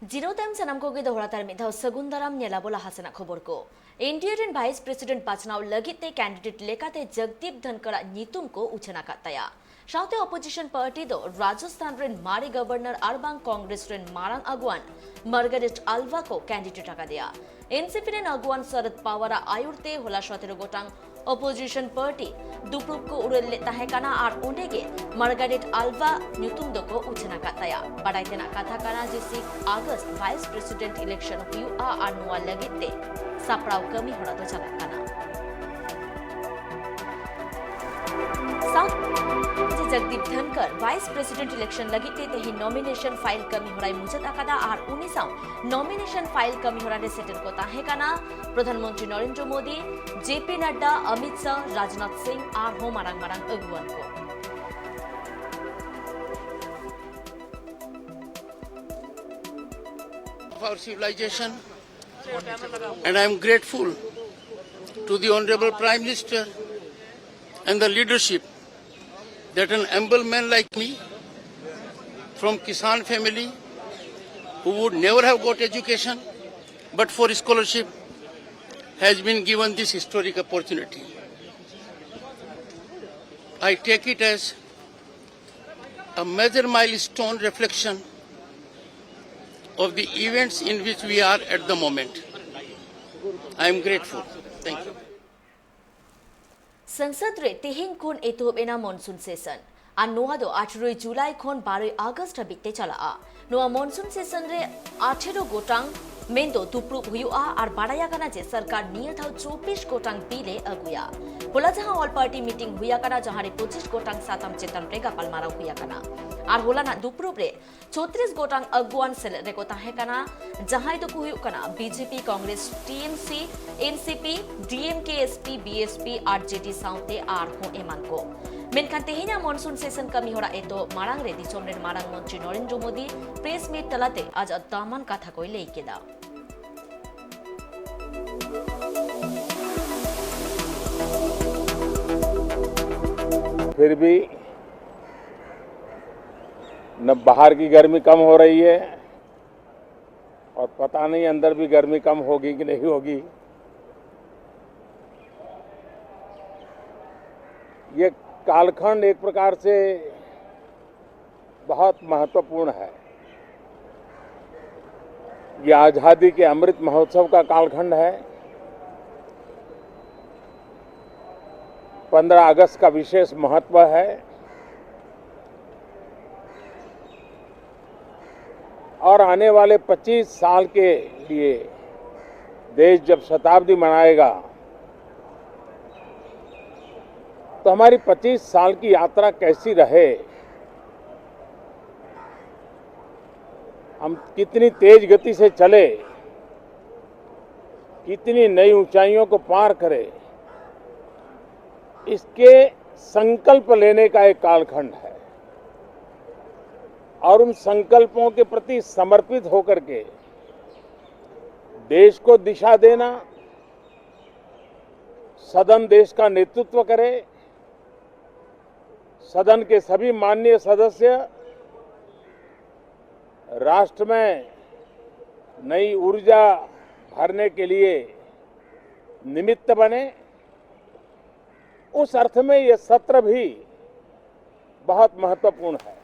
Jino time sanam ko gido horatar midhaw sagundaram nyelabola hasana khobor ko. Indian Vice President Bachnaw lagite candidate lekate Jagdeep Dhankar nitum ko uchana kataya. Saute opposition party do Rajasthan ren Mari Governor Arbang Congress ren Marang Aguan Margaret Alva ko candidate akadeya. NCP ren Aguan Sharad Pawara ayurte hola 17 gotang opposition party dupruk ko urelle tahekana ar ondege Margaret Alva nyutum doko uchana kataya. Badai tena katha kana je 6 August Vice President election huआ ar nuwa lagite saprau kami hora do chalak kana. Jagdeep Dhankar Vice President election lagite tehi nomination file kami horai mujat akada ar uni saw nomination file kami horare settle ko tahekana Pradhanmantri Narendra Modi, JP Nadda, Amit Shah, Rajnath Singh ar ho marang aguan ko. Of our civilization, and I am grateful to the Honorable Prime Minister and the leadership that an humble man like me from Kisan family who would never have got education but for scholarship has been given this historic opportunity. I take it as a major milestone reflection of the events in which we are at the moment. I am grateful. Thank you. संसद रे तिहिंग खोन एतोब एना monsoon session आ नोआ दो 18 जुलाई खोन 12 अगस्त बिकते चला आ नोआ monsoon session रे 18 गोटांग मेंदो तुप्रुक हुआ और बाड़ाया कना जे सरकार नियत 24 गोटांग बिले अगुया होला जहां ऑल पार्टी मीटिंग हुआ कना जहां रे 25 गोटांग सातम चेतन रे गपाल मारा हुआ कना और होला ना दुप्रुक रे 34 गोटांग अगुआन सेल रे को ताहे कना जहां तो हुआ कना BJP Congress TMC NCP DMK SP BSP RJD साउते आर हो एमान को मेनखान तेहिना मॉनसून सेशन कमी होरा एतो मारांग रे दिसोम रे मारांग मंत्री नरेंद्र मोदी प्रेस मीट तलाते आज दामान कथा कोई लेकेदा फिर भी न बाहर की गर्मी कम हो रही है और पता नहीं अंदर भी गर्मी कम होगी कि नहीं होगी। ये कालखंड एक प्रकार से बहुत महत्वपूर्ण है। ये आजादी के अमृत महोत्सव का कालखंड है। 15 अगस्त का विशेष महत्व है और आने वाले 25 साल के लिए देश जब शताब्दी मनाएगा तो हमारी 25 साल की यात्रा कैसी रहे, हम कितनी तेज गति से चले, कितनी नई ऊंचाइयों को पार करें, इसके संकल्प लेने का एक कालखंड है और उन संकल्पों के प्रति समर्पित होकर के देश को दिशा देना, सदन देश का नेतृत्व करे, सदन के सभी माननीय सदस्य राष्ट्र में नई ऊर्जा भरने के लिए निमित्त बने, उस अर्थ में यह सत्र भी बहुत महत्वपूर्ण है।